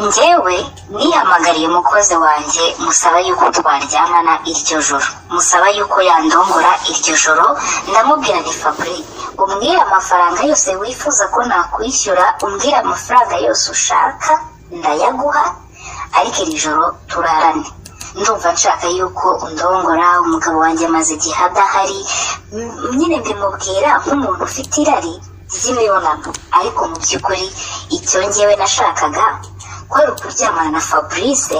njyewe nihamagariye umukozi wanjye musaba yuko twaryamana iryo joro, musaba yuko yandongora iryo joro. Ndamubwira nti Fabri, umbwira amafaranga yose wifuza ko nakwishyura, umbwira amafaranga yose ushaka ndayaguha, ariko iri joro turarane. Ndumva nshaka yuko undongora, umugabo wanjye amaze igihe adahari. Nyine mbimubwira nk'umuntu ufite irari ry'imibonano, ariko mu by'ukuri icyo njyewe nashakaga kwari ukuryamana na Fabrice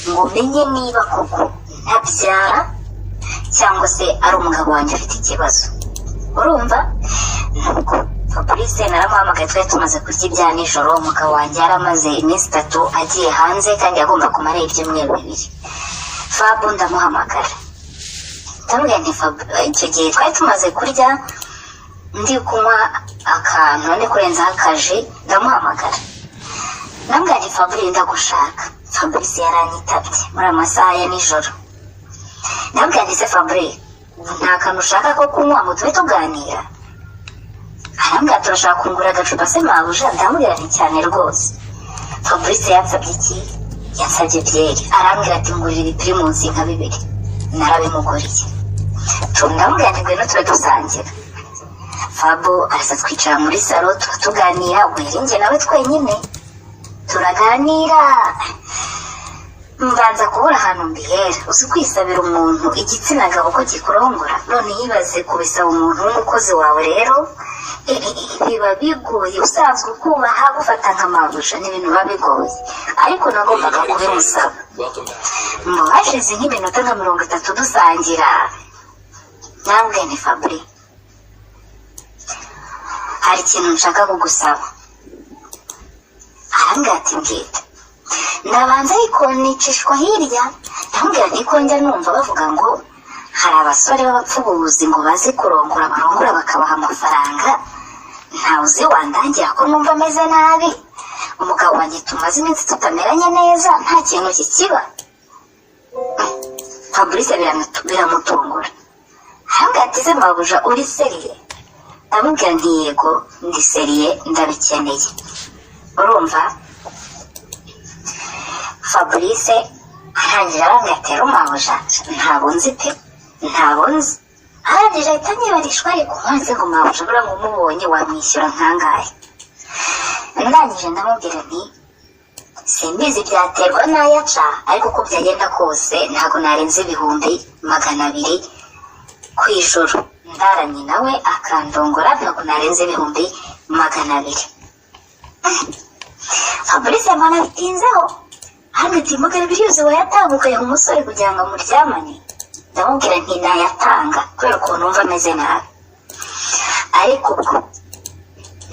ngo menye niba koko ntabyara cyangwa se ari umugabo wanjye ufite ikibazo. Urumva? Nuko Fabrice naramuhamagaye, twari tumaze kurya ibya nijoro. Umugabo wanjye yaramaze iminsi 3 agiye hanze kandi yagomba kumara ibyumweru 2. Fabu ndamuhamagara, ndamubwira nti icyo gihe twari tumaze kurya, ndi kunywa akantu none kurenzaho akaji. Ndamuhamagara ndamubwira nti Fabri, ndagushaka. Fabrice yaranyitabye muri amasaha ya nijoro. Ndamubwira nti se Fabri, nta kantu ushaka ko kunywa ngo tube tuganira? Arambwira turashaka kungura agacupa se mabuja? Ndamubwira nti cyane rwose. Fabrice yansabye iki? Yansabye byeri. Arambwira ati ngurira ibipirimusi nka 2. Narabimuguriye. Ndamubwira nti ngwino tube dusangira. Fabo arasa twicara muri salo turatuganira, ubwo nawe twenyine turaganira. Mbanza kubura ahantu mbihera. Uzi kwisabira umuntu igitsina gabo ko gikurongora, none yibaze kubisaba umuntu w'umukozi wawe. Rero biba bigoye. Usanzwe ukubaha gufata nk'amabuja n'ibintu biba bigoye, ariko nagombaga kubimusaba. Mu hashize nk'iminota nka 30 dusangira, nambwiye nti Fabri, hari ikintu nshaka kugusaba. Arambwira ati mbwira. Ndabanza ariko nicishwa hirya, ndamubwira nti ko njya numva bavuga ngo hari abasore b'abapfubuzi ngo bazi kurongora, barongora bakabaha amafaranga. Ntawe uzi wandangira ko numva ameze nabi, umugabo wanjye tumaze iminsi tutameranye neza, nta kintu kikiba. Fabrice biramutungura. Arambwira ati se mabuja, uri seriye? Ndamubwira nti yego ndi seriye, ndabikeneye. Urumva? Fabrice arangije arambwira ati mabuja, ntabwo nzi pe, ntabwo nzi. Arangije ahita anyibarishwa, ariko nkanze ngo mabuja buriya ngo umubonye wamwishyura nkangahe? Ndangije ndamubwira nti simbizi, byaterwa n'ayaca, ariko uko byagenda kose ntabwo narenze 200 ku ijoro. Ndaranye nawe akandongora, ntabwo narenze 200. Fabrice mbona bitinzeho, hano ati mugabo byuze wayatangukaye umusore kugira ngo muryamane. Ndamubwira nti nayatanga kubera ukuntu numva ameze nabi, ariko ubwo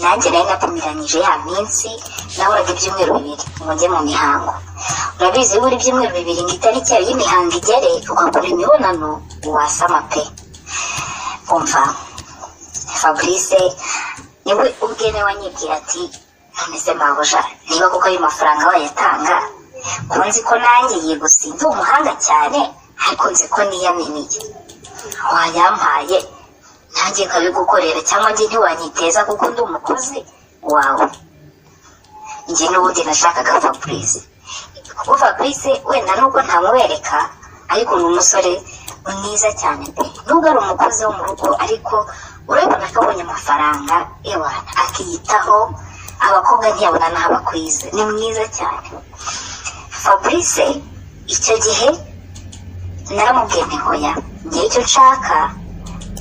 nanjye nari napimiranyije ya minsi, nahoraga ibyumweru 2 ngo njye mu mihango. Urabizi buri byumweru 2 ngo itariki yayo y'imihango igere ugakora imibonano wasama pe. Umva Fabrice niwe ubwene wanyibwira ati none se mabuja, niba kuko ayo mafaranga wayatanga, kunzi ko nanjye yego sindi umuhanga cyane, ariko nzi ko niyaminiye, wayampaye nanjye nkabigukorera, cyangwa njye ntiwanyiteza kuko ndi umukozi wawe. Njye n'ubundi nashakaga Fabrice, kuko Fabrice wenda nubwo ntamwereka, ariko ni umusore mwiza cyane pe. Nubwo ari umukozi wo mu rugo, ariko urabona ko abonye amafaranga ewana akiyitaho, abakobwa ntiyabona n'aho bakwiza. Ni mwiza cyane Fabrice. Icyo gihe naramubwiye nti hoya, njye icyo nshaka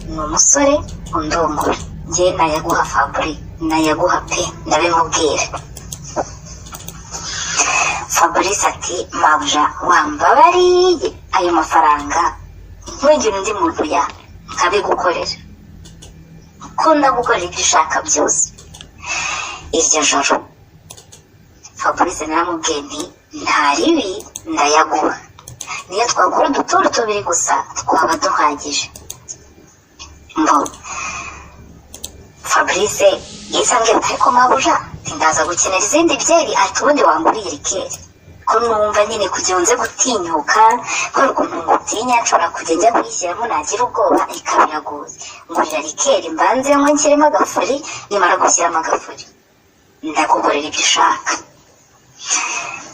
ni umusore undongora, njye nayaguha Fabri, nayaguha pe, ndabimubwira. Fabrice ati mabuja, wambabariye ayo mafaranga ntwegere undi muntu nkabigukorera, ko ndagukorera ibyo ushaka byose. Iryo joro Fabrice naramubwiye nti nta ribi, ndayaguha, niyo twakora uduturo 2 gusa twaba duhagije. Mbo Fabrice yisambye ariko mabuja, ndaza gukenera izindi byeri, ati ubundi wanguriye rikeri, ko numva nyine kugira nze gutinyuka, kubera ukuntu ngutinya nshobora kujya njya kuyishyiramo nagira ubwoba ikabiraguye. Ngurira rikeri mbanze ngo nshyiremo agafuri, nimara gushyiramo agafuri ndakukorera ibyo ushaka.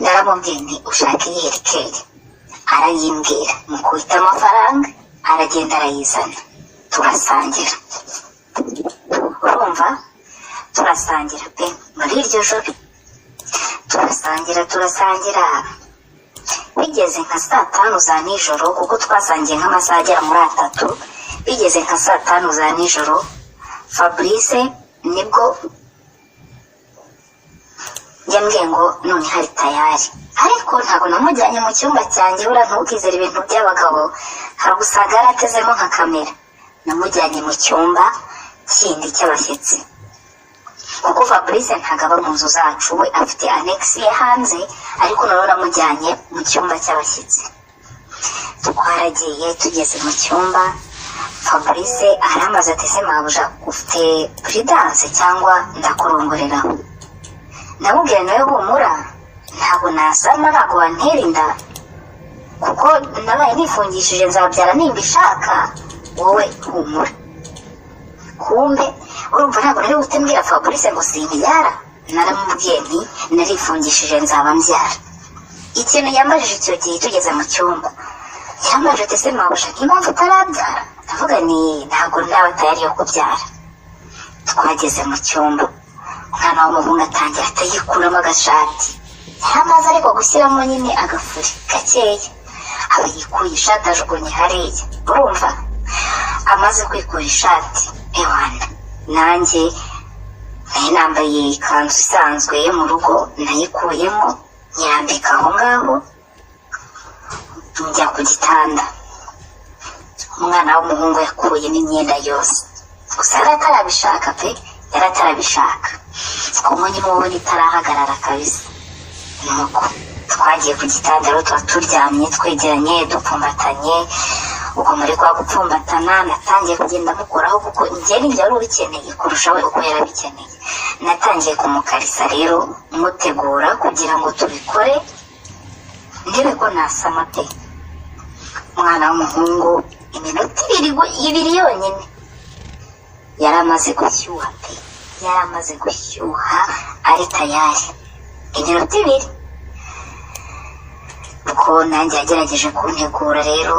naramubwiye nti ushaka iyihe rikeri, arayimbwira, mukubita amafaranga aragenda arayizana, turasangira. Urumva, turasangira pe muri iryo joro, turasangira bigeze nka 5 za nijoro, kuko twasangiye nk'amasaha agera muri 3. bigeze nka 5 za nijoro, Fabrice nibwo yambwiye ngo none hari tayari, ariko ntabwo namujyanye mu cyumba cyanjye, buriya ntukizere ibintu by'abagabo, hari gusanga yaratezemo nka kamera. Namujyanye mu cyumba kindi cy'abashyitsi, kuko Fabrice ntabwo aba mu nzu zacu, we afite annex ye hanze, ariko nawe namujyanye mu cyumba cy'abashyitsi. Twaragiye, tugeze mu cyumba, Fabrice aramaze ati se mabuja ufite prudence cyangwa ndakurongoreraho? Namubwira nawe humura, ntabwo nasama, ntabwo wantera inda, kuko nabaye nifungishije nzabyara nimba ishaka, wowe humura. Kumbe urumva ntabwo nari buhite mbwira Fabrice ngo simbyara, naramubwiye nti narifungishije nzaba mbyara. Ikintu yambajije icyo gihe tugeze mu cyumba, yambajije ati se mabuja impamvu utarabyara? Ndavuga ni ntabwo nawe tayari yo kubyara. Twageze mu cyumba, umwana w'umuhungu atangira atayikuramo agashati, yaramaze ariko gushyiramo nyine agafuri gakeya, aba yikuye ishati ajugunye hariya. Urumva, amaze kwikura ishati, ewana nanjye nari nambaye ikanzu isanzwe yo mu rugo, nayikuyemo nyambika aho ngaho, njya ku gitanda. Umwana w'umuhungu yakuyemo imyenda yose, gusa yari atarabishaka pe, yari atarabishaka, kumenya umubona itarahagarara kabisa. Nuko twagiye ku gitanda rero, tuba turyamye twegeranye dupfumbatanye. Ubwo muri kwa gupfumbatana natangiye kugenda mukuraho, kuko njye ninjye wari ubikeneye kurusha we uko yarabikeneye. Natangiye kumukarisa rero, mutegura kugira ngo tubikore ndebe ko nasama pe. Umwana w'umuhungu iminota 2 yonyine yaramaze gushyuha pe, yaramaze gushyuha ari tayari. Iminota 2 uko nanjye yagerageje kuntegura rero,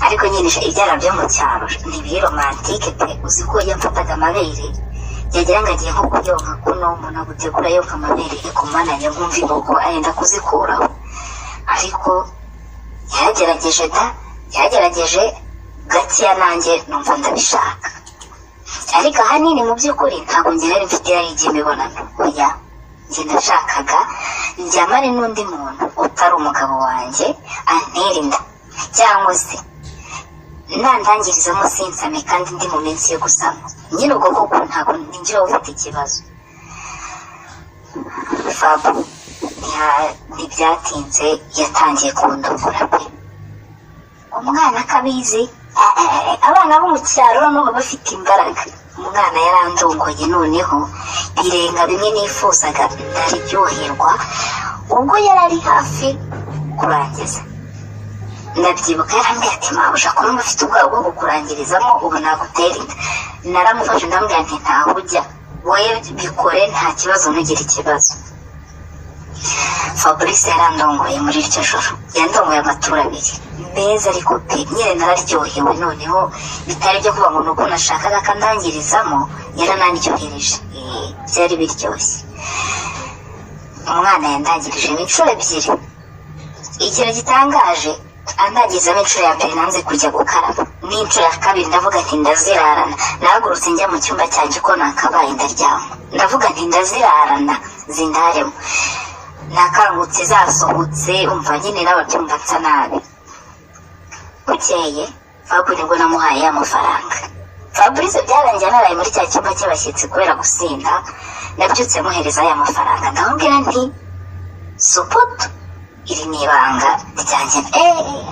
ariko nyine ibyara byo mu cyaro ntibiri romantike pe. Uzi ko yamfataga amabere, yagira ngo agiye nko kuyonka, kuno umuntu agutegura yonka amabere ikumananye nkumva inkoko arenda kuzikuraho, ariko yagerageje gakeya, nanjye numva ndabishaka. Ariko ahanini mu by'ukuri ntabwo njye nari mfite yari igihe imibonano, oya, njye nashakaga njyamane n'undi muntu utari umugabo wanjye antera inda, cyangwa se nandangirizamo sinsame kandi ndi mu minsi yo gusama. Nyine ubwo koko ntabwo ninjira ufite ikibazo. Fabu ntibyatinze yatangiye kundongora pe. Umwana akabizi, abana bo mu cyaro nabo bafite imbaraga. Umwana yarandongoye, noneho birenga bimwe nifuzaga, ndaryoherwa. Ubwo yari ari hafi kurangiza, ndabyibuka yarambwiye ati mabuja ko numva ufite ubwoba bwo kukurangirizamo, ubu nagutera inda. Naramufashe ndambwira nti ntaho ujya, wowe bikore nta kibazo, ntugire ikibazo. Fabrice yarandongoye muri iryo joro, yandongoye amatura 2 meza, ariko pe nyine nararyohewe. Noneho bitari byo kuba ngo nuko nashakaga kandangirizamo, yaranandyohereje, byari biryoshye. Umwana yandangirije inshuro 2. Ikintu gitangaje, andagizamo inshuro ya mbere nanze kujya gukaraba, n'inshuro ya kabiri ndavuga nti ndazirarana. Nahagurutse njya mu cyumba cyanjye ko nakabaye ndaryama, ndavuga nti ndazirarana zindaremo. Nakangutse zasohotse, umva nyine n'ababyumva nsa nabi. Bukeye Fabu nibwo namuhaye amafaranga. Fabrice byarangiye naraye muri cya cyumba cy'abashyitsi kubera gusinda, nabyutse muhereza aya mafaranga, ndamubwira nti suputu, iri ni ibanga ryanjye.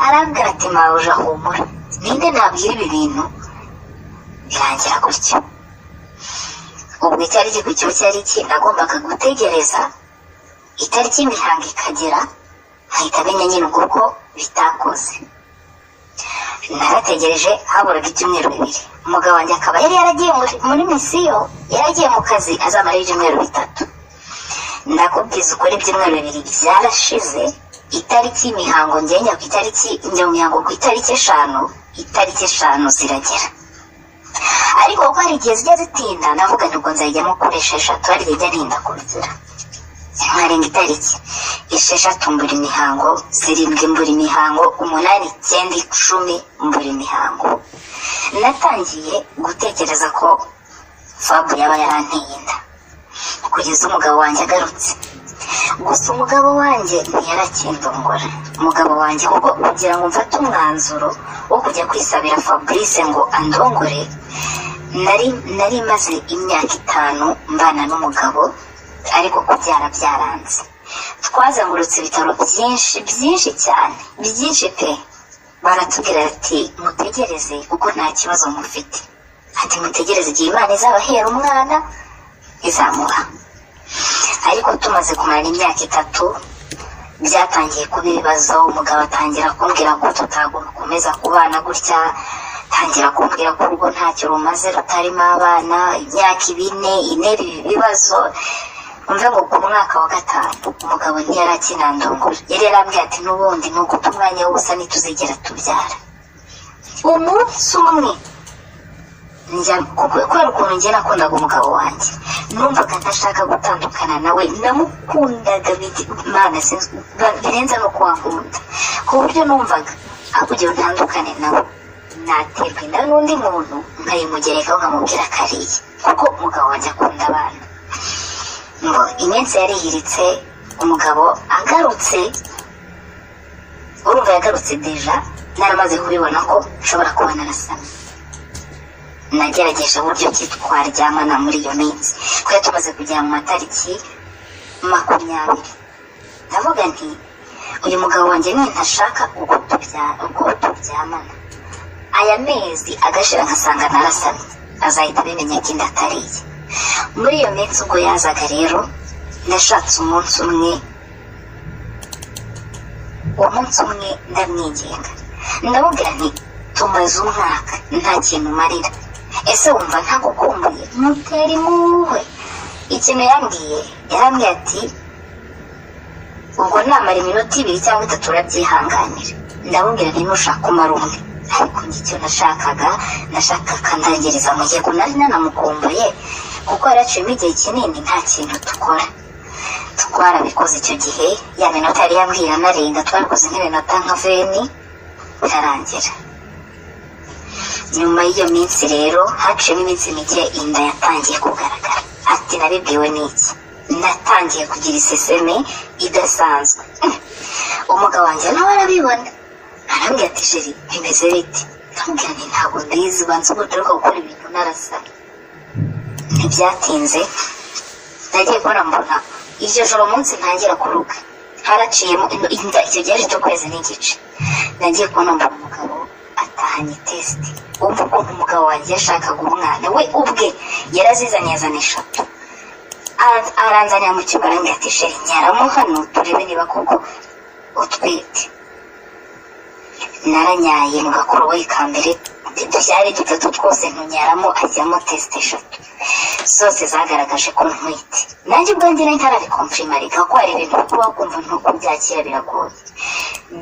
Arambwira ati mabuja humura, ninde nabwira ibi bintu birangira gutyo. Ubwo icyari gikurikiyeho cyari iki, nagombaga gutegereza itariki y'imihango ikagera, nkahita amenya nyine uko bitakoze. Narategereje, haburaga ibyumweru 2. Umugabo wanjye akaba yari yaragiye muri misiyo, yaragiye mu kazi azamara ibyumweru 3. ndakubwiza ukuri ibyumweru 2 byarashize, itariki y'imihango njya ku itariki njya mu mihango ku itariki 5, itariki 5 ziragera. Ariko kuko hari igihe zijya zitinda, navuga nubwo nzajyamo kuri 6, hari igihe ntinda kubigira nkarenga itariki 6 mbura imihango, 7 mbura imihango, 8, 9, 10 mbura imihango. Natangiye gutekereza ko Fabu yaba yaranteye inda kugeza umugabo wanjye agarutse. Gusa umugabo wanjye ntiyarakindongora. Umugabo wanjye kuko kugira ngo mfate umwanzuro wo kujya kwisabira Fabrice ngo andongore, nari maze imyaka 5 mbana n'umugabo, ariko kubyara byaranze. Twazengurutse ibitaro byinshi cyane, byinshi pe. Baratubwira ati mutegereze kuko nta kibazo mufite, ati mutegereze igihe Imana izabahera umwana izamuha. Ariko tumaze kumara imyaka 3 byatangiye kuba ibibazo. Umugabo atangira kumbwira ko tutakomeza kubana gutya, tangira kumbwira ko urugo ntacyo rumaze rutarimo abana. Imyaka 4 ibibazo. Umve ngo ku mwaka wa 5 umugabo ntiyarakinandongora. Yari yarambwiye ati n'ubundi nuguta umwanya w'ubusa ntituzigera tubyara. Umunsi umwe kubera ukuntu njye nakundaga umugabo wanjye, numvaga ntashaka gutandukana nawe. Namukundaga Imana birenze no kuwankunda, ku buryo numvaga aho kugira ntandukane nawe naterwa inda n'undi muntu nkayimugerekaho nkamubwira kariye, kuko umugabo wanjye akunda abana. Ngo iminsi yarihiritse, umugabo agarutse. Urumva yagarutse deja naramaze kubibona ko nshobora kuba narasamye. Nagerageje uburyo ki twaryamana muri iyo minsi, kuko tumaze kujya mu matariki 20. Ndavuga nti uyu mugabo wanjye ntashaka uko turyamana. Aya mezi agashira nkasanga narasamye, azahita abimenya ko inda atariye. Muri iyo minsi ubwo yazaga rero, nashatse umunsi umwe. Uwo munsi umwe ndamwinginga, ndamubwira nti tumaze umwaka nta kintu marira, ese wumva ntagukumbuye? Mutera impuhwe. Ikintu yarambwiye ati ubwo namara iminota 2 cyangwa 3 urabyihanganira. Ndamubwira nti nushaka kumara umwe, ariko icyo nashakaga kandangereza mu gihe nari nanamukumbuye, kuko yaraciyemo igihe kinini nta kintu dukora. Twarabikoze icyo gihe, ya minota yari yambwira narenga, twabikoze nk'iminota nka 20 birarangira. Nyuma y'iyo minsi rero haciyemo iminsi mike, inda yatangiye kugaragara. Ati nabibwiwe n'iki? Natangiye kugira iseseme idasanzwe. Umugabo wanjye nawe arabibona, arambwira ati Sheri bimeze bite? Ndamubwira nti ntabwo mbizi, banza uguturuka gukora ibintu narasabye. Ntibyatinze nagiye kubona mbona iryo joro munsi ntangira kuruka, haraciyemo inda icyo gihe cy'ukwezi n'igice. Nagiye kubona mbona umugabo atahanye tesite. Umva ukuntu umugabo wanjye yashakaga umwana, we ubwe yarazizanye yazana 3. Aranzanira mu cyumba arambwira ati Sheri nyaramo hano turebe niba koko utwite. Naranyaye mu gakoroboyi ka mbere, dusyari 3 twose ntunyaramo, ajyamo tesite 3 zose zagaragaje ko ntwite. Nanjye ubwanjye nari ntarabikomfirima, ariko ko hari ibintu kuba kumva ntuko byakira biragoye.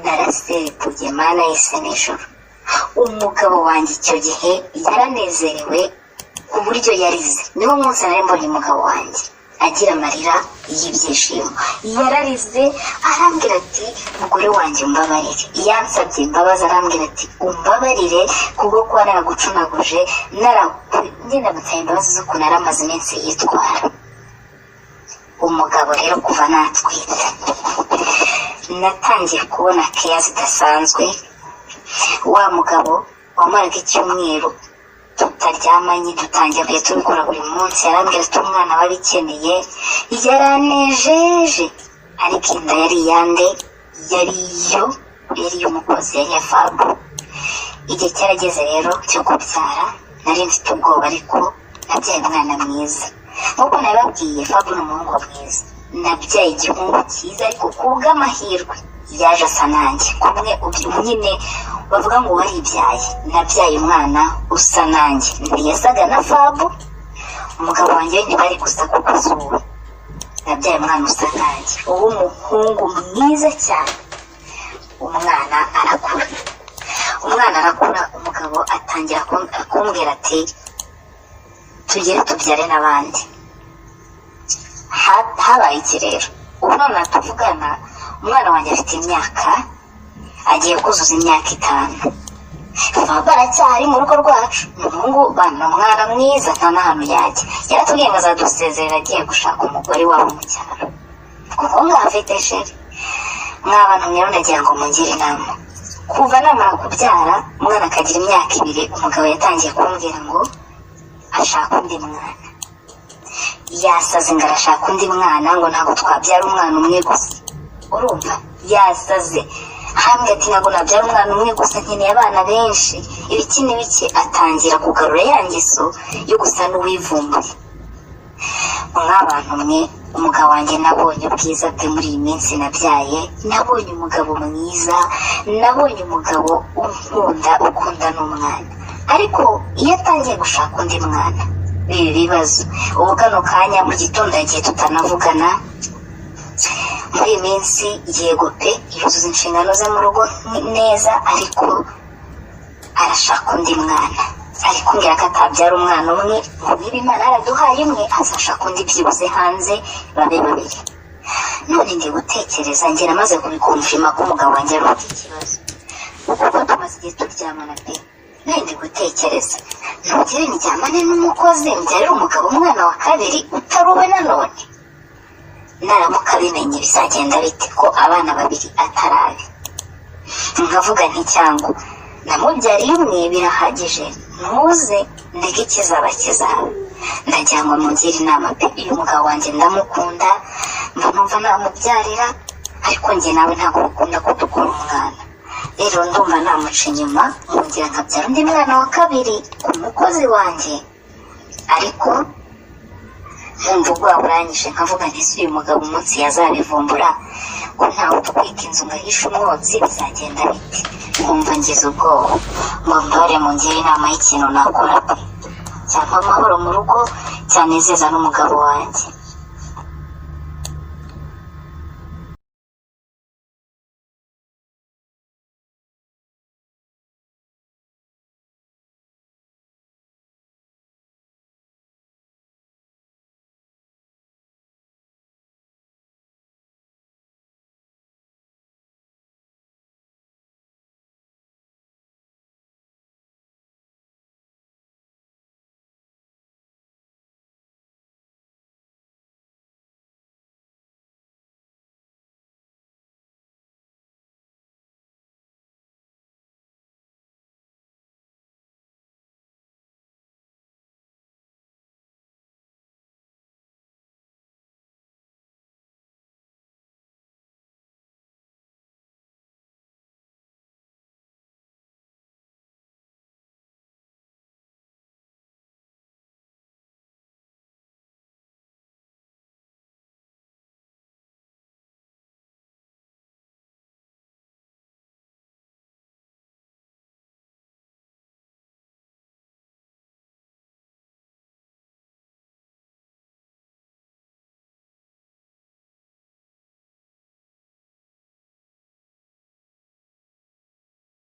Narasepuye Mana y'isi n'ijuru. Umugabo wanjye icyo gihe yaranezerewe ku buryo yarize. Niwo munsi nari mbonye umugabo wanjye agira amarira y'ibyishimo. Yararize arambwira ati mugore wanjye umbabarire. Yansabye imbabazi arambwira ati umbabarire kubwo kuba naragucunaguje, ngenda gutaha imbabazi zo kuntu naramaze iminsi yitwara. Umugabo rero kuva natwite natangiye kubona keya zidasanzwe. Wa mugabo wamaraga icyumweru tutaryamanye, dutangiye kujya tubikora buri munsi. Yarambwira ati umwana wabikeneye, yaranejeje. Ariko inda yari iyande, yari iy'umukozi, yari iya Fabu. Igihe cyarageze rero cyo kubyara, nari mfite ubwoba, ariko nabyaye umwana mwiza. Nk'uko nabibabwiye, Fabu ni umuhungu mwiza. Nabyaye igihungu cyiza, ariko kubw'amahirwe yaje asa nanjye. Kumwe nyine bavuga ngo waribyaye, nabyaye umwana usa nanjye. Ntiyasaga na Fabu. Umugabo wanjye ntibari gusa ku kazuba, nabyaye umwana usa nanjye, uw'umuhungu mwiza cyane. Umwana arakura, umugabo atangira kumbwira ati tugere tubyare n'abandi. Habaye iki rero? Ubu none tuvugana umwana wanjye afite imyaka, agiye kuzuza imyaka 5. Baracyari mu rugo rwacu. Umuhungu bana umwana mwiza, nta n'ahantu yajya. Yaratubwiye ngo azadusezerera agiye gushaka umugore wabo mu cyaro. Kuko ngafite sheri. Mw'abantu rero nagira ngo mungire inama. Kuva namara kubyara umwana akagira imyaka 2, umugabo yatangiye kumbwira ngo ashaka undi mwana. Yasaze ngo arashaka undi mwana, ngo ntabwo twabyara umwana umwe gusa. Urumva? Yasaze. Hamwe ati ntabwo nabyara umwana umwe gusa, nkeneye abana benshi. Ibiki n'ibiki, atangira kugarura ya ngeso yo gusa n'uwivumbuye. Mw'abantu mwe, umugabo wanjye nabonye ubwiza bwe muri iyi minsi nabyaye. Nabonye umugabo mwiza, nabonye umugabo ukunda n'umwana. Ariko iyo atangiye gushaka undi mwana, ibi bibazo. Ubu kano kanya mu gitondo yagiye tutanavugana. Muri iyi minsi yego pe yuzuza inshingano ze mu rugo neza, ariko arashaka undi mwana. Ariko ngira ko atabyara umwana umwe, niba Imana yaraduhaye umwe azashaka undi byibuze hanze babe 2. None ndi gutekereza, ngira amaze kubikumvima ko umugabo wanjye ari ufite ikibazo, kuko tumaze igihe turyamana pe. None ndi gutekereza, ntugire ndyamane n'umukozi mbyarire umugabo umwana wa 2 utari uwe nanone. Naramuka bimenye bizagenda bite ko abana 2 atarabe? Nkavuga nti cyangwa namubyariye umwe birahagije, ntuze ndege ikizaba kizaba. Ndagira ngo mungire inama pe. Uyu mugabo wanjye ndamukunda, numva namubyarira, ariko njye nawe ntabwo ukunda ko dukora umwana. Rero ndumva namuca inyuma, ngira nkabyara undi mwana wa 2 ku mukozi wanjye. Ariko nkumva ubwoba buranyishe, nkavuga nti si uyu mugabo umunsi yazabivumbura ko ntawe utwika inzu ngo ahishe umwotsi, bizagenda bite? Nkumva ngize ubwoba. Ngo mbare mungire inama y'ikintu nakora pe, cyangwa amahoro mu rugo, cyanezeza n'umugabo wanjye.